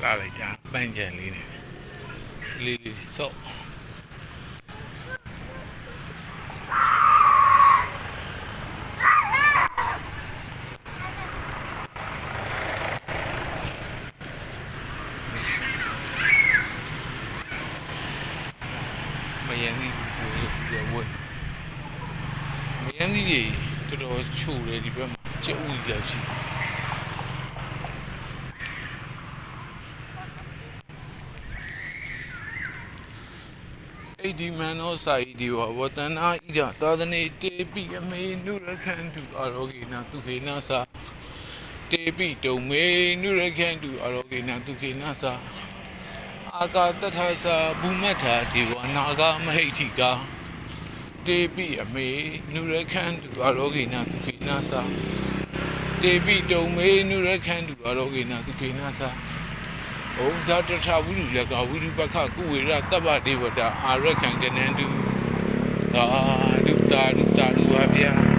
လာလိုက်ကြပန်းကြံလေးနဲ့လေးစော့မယန်းကြီးဝတ်မယန်းကြီးတွေတော်တော်ချို့တယ်ဒီဘက်မှာကျဥရောက်ရှိအိဒီမန်နောစာဤဒီဝဝတနာဣဒသာသနေတေပိအမေနုရခန္တုအာရောဂေနသုခေနသာတေပိတုံမေနုရခန္တုအာရောဂေနသုခေနသာအာကာတထသာဘူမတ္ထာဒေဝနာဂမဟိဋ္ဌိကာတေပိအမေနုရခန္တုအာရောဂေနသုခေနသာတေပိတုံမေနုရခန္တုအာရောဂေနသုခေနသာဩဒါတထဝိရုလကဝိရုပခကုဝေရတပ္ပဒေဝတာအာရခံကနန္တုသာဒုတာဒုတာဒုပါဗျာ